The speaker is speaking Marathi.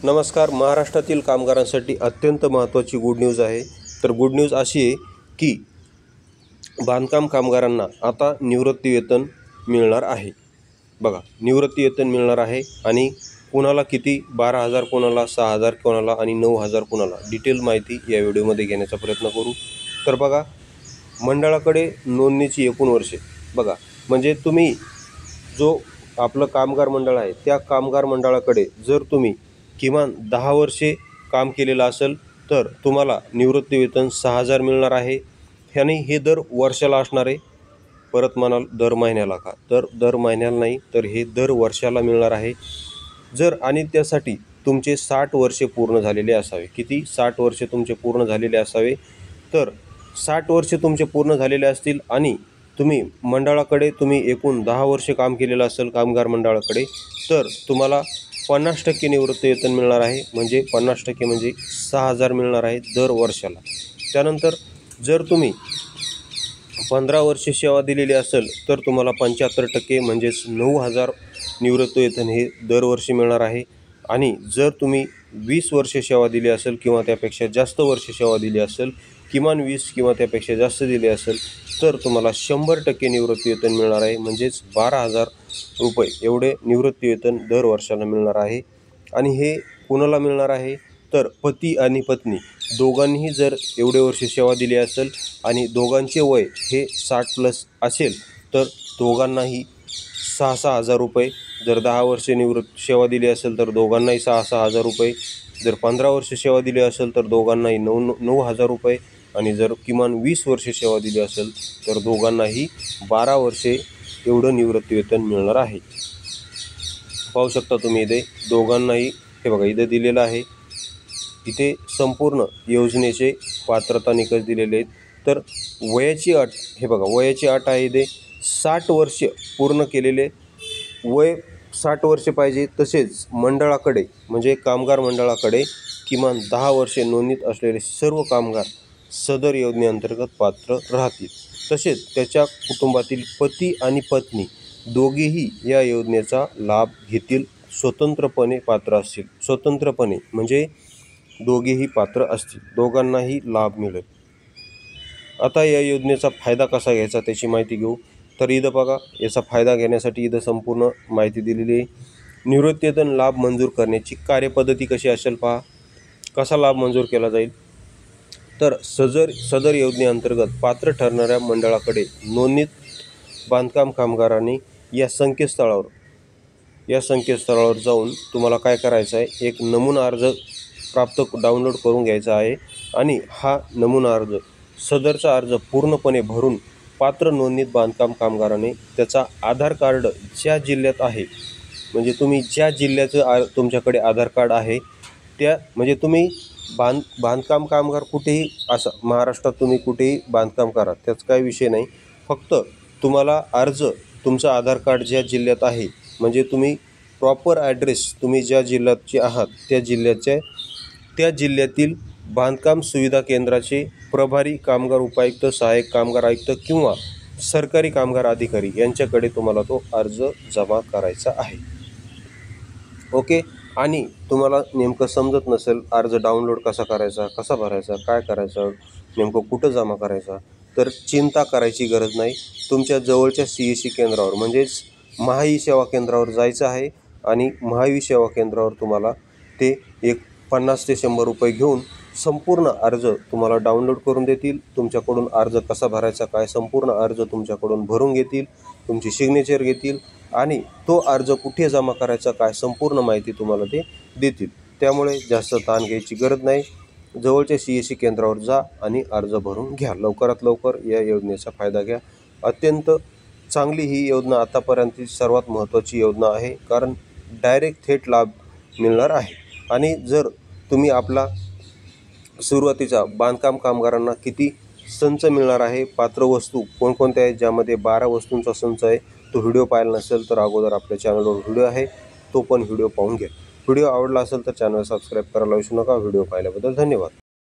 नमस्कार. महाराष्ट्रातील कामगारांसाठी अत्यंत महत्त्वाची गुड न्यूज आहे. तर गुड न्यूज अशी आहे की बांधकाम कामगारांना आता निवृत्तीवेतन मिळणार आहे. बघा, निवृत्तीवेतन मिळणार आहे आणि कोणाला किती, 12,000 कोणाला, 6,000 कोणाला आणि 9,000 कोणाला, डिटेल माहिती या व्हिडिओमध्ये घेण्याचा प्रयत्न करू. तर बघा, मंडळाकडे नोंदणीची एकूण वर्षे बघा, म्हणजे तुम्ही जो आपलं कामगार मंडळ आहे त्या कामगार मंडळाकडे जर तुम्ही किमान 10 वर्षे काम केलेलं असेल तर तुम्हाला निवृत्तीवेतन 6,000 मिळणार आहे. ह्याने हे दर वर्षाला असणार आहे. परत म्हणाल दर महिन्याला का, तर दर महिन्याला नाही, तर हे दर वर्षाला मिळणार आहे. जर आणि त्यासाठी तुमचे 60 वर्षे पूर्ण झालेले असावे. किती? 60 वर्षे तुमचे पूर्ण झालेले असावे. तर 60 वर्षे तुमचे पूर्ण झालेले असतील आणि तुम्ही मंडळाकडे तुम्ही एकूण 10 वर्षे काम केलेलं असेल कामगार मंडळाकडे, तर तुम्हाला 50% निवृत्तीवेतन मिळणार आहे. म्हणजे 50% म्हणजे 6,000 मिळणार आहे दर वर्षाला. त्यानंतर जर तुम्ही 15 वर्षे सेवा दिलेली असेल तर तुम्हाला 75% म्हणजेच 9,000 निवृत्तीवेतन हे दरवर्षी मिळणार आहे. आणि जर तुम्ही 20 वर्षे सेवा दिली असेल किंवा त्यापेक्षा जास्त वर्षे सेवा दिली असेल, किमान 20 किंवा त्यापेक्षा जास्त दिली असेल, तर तुम्हाला 100% निवृत्तीवेतन मिळणार आहे. म्हणजेच 12,000 रुपये एवढे निवृत्तीवेतन दर वर्षाला मिळणार आहे. आणि हे कोणाला मिळणार आहे, तर पती आणि पत्नी दोघांनीही जर एवढे वर्षे सेवा दिली असेल आणि दोघांचे वय हे 60+ असेल तर दोघांनाही 6,000 रुपये. जर 10 वर्षे सेवा दिली असेल तर दोघांनाही 6,000 रुपये. जर 15 वर्षे सेवा दिली असेल तर दोघांनाही 9,000 रुपये. आणि जर किमान 20 वर्षे सेवा दिली असेल तर दोघांनाही 12 वर्षे एवढं निवृत्तीवेतन मिळणार आहे. पाहू शकता तुम्ही इथे दोघांनाही, हे बघा इथे दिलेलं आहे. इथे संपूर्ण योजनेचे पात्रता निकष दिलेले आहेत. तर वयाची अट, हे बघा वयाची अट आहे इथे 60 वर्ष पूर्ण केलेले, वय 60 वर्षे पाहिजे. तसेच मंडळाकडे म्हणजे कामगार मंडळाकडे किमान 10 वर्षे नोंदणीत असलेले सर्व कामगार सदर योजनेअंतर्गत पात्र राहतील. तसेच त्याच्या कुटुंबातील पती आणि पत्नी दोघेही या योजनेचा लाभ घेतील. स्वतंत्रपणे पात्र असतील, स्वतंत्रपणे म्हणजे दोघेही पात्र असतील, दोघांनाही लाभ मिळेल. आता या योजनेचा फायदा कसा घ्यायचा त्याची माहिती घेऊ. तर इथं बघा, याचा फायदा घेण्यासाठी इथं संपूर्ण माहिती दिलेली आहे. निवृत्तीवेतन लाभ मंजूर करण्याची कार्यपद्धती कशी असेल पहा. कसा लाभ मंजूर केला जाईल, तर सदर योजनेअंतर्गत पात्र ठरणाऱ्या मंडळाकडे नोंदणीत बांधकाम कामगारांनी या संकेतस्थळावर जाऊन तुम्हाला काय करायचं आहे, एक नमुना अर्ज डाउनलोड करून घ्यायचा आहे. आणि हा नमुना अर्ज, सदरचा अर्ज पूर्णपणे भरून पात्र नोंदणीत बांधकाम कामगाराने त्याचा आधार कार्ड ज्या जिल्ह्यात आहे, म्हणजे तुम्ही ज्या जिल्ह्याचं तुमच्याकडे आधार कार्ड आहे त्या, म्हणजे तुम्ही बांधकाम कामगार कुठेही असं महाराष्ट्रात तुम्ही कुठेही बांधकाम करा, त्याचा काही विषय नाही. फक्त तुम्हाला अर्ज तुमचं आधार कार्ड ज्या जिल्ह्यात आहे, म्हणजे तुम्ही प्रॉपर ॲड्रेस तुम्ही ज्या जिल्ह्याचे आहात त्या जिल्ह्यातील बांधकाम सुविधा केंद्राचे प्रभारी कामगार उपायुक्त, सहाय्यक कामगार आयुक्त किंवा सरकारी कामगार अधिकारी यांच्याकडे तुम्हाला तो अर्ज जमा करायचा आहे. ओके. आणि तुम्हाला नेमकं समजत नसेल अर्ज डाउनलोड कसा करायचा, कसा भरायचा, काय करायचं, नेमकं कुठं जमा करायचा, तर चिंता करायची गरज नाही. तुमच्या जवळच्या CSC केंद्रावर म्हणजेच महाई सेवा केंद्रावर जायचं आहे. आणि महाई सेवा केंद्रावर तुम्हाला ते एक 50 ते 100 रुपये घेऊन संपूर्ण अर्ज तुम्हाला डाउनलोड करून देतील. तुमच्याकडून अर्ज कसा भरायचा काय संपूर्ण अर्ज तुमच्याकडून भरून घेतील, तुमची सिग्नेचर घेतील आणि तो अर्ज कुठे जमा करायचा काय संपूर्ण माहिती तुम्हाला ते देतील. त्यामुळे जास्त ताण घ्यायची गरज नाही. जवळच्या CSC केंद्रावर जा आणि अर्ज भरून घ्या. लवकरात लवकर या योजनेचा फायदा घ्या. अत्यंत चांगली ही योजना आतापर्यंतची सर्वात महत्त्वाची योजना आहे, कारण डायरेक्ट थेट लाभ मिळणार आहे. आणि जर तुम्ही आपला सुरुवातीचा बांधकाम कामगारांना किती संच मिळणार आहे, पात्र वस्तू कोणकोणत्या आहेत, ज्यामध्ये 12 वस्तूंचा संच आहे, तो व्हिडिओ पाहिला नसेल तर अगोदर आपल्या चॅनलवर व्हिडिओ आहे, तो पण व्हिडिओ पाहून घ्या. व्हिडिओ आवडला असेल तर चॅनल सबस्क्राईब करायला विसरू नका. व्हिडिओ पाहिल्याबद्दल धन्यवाद.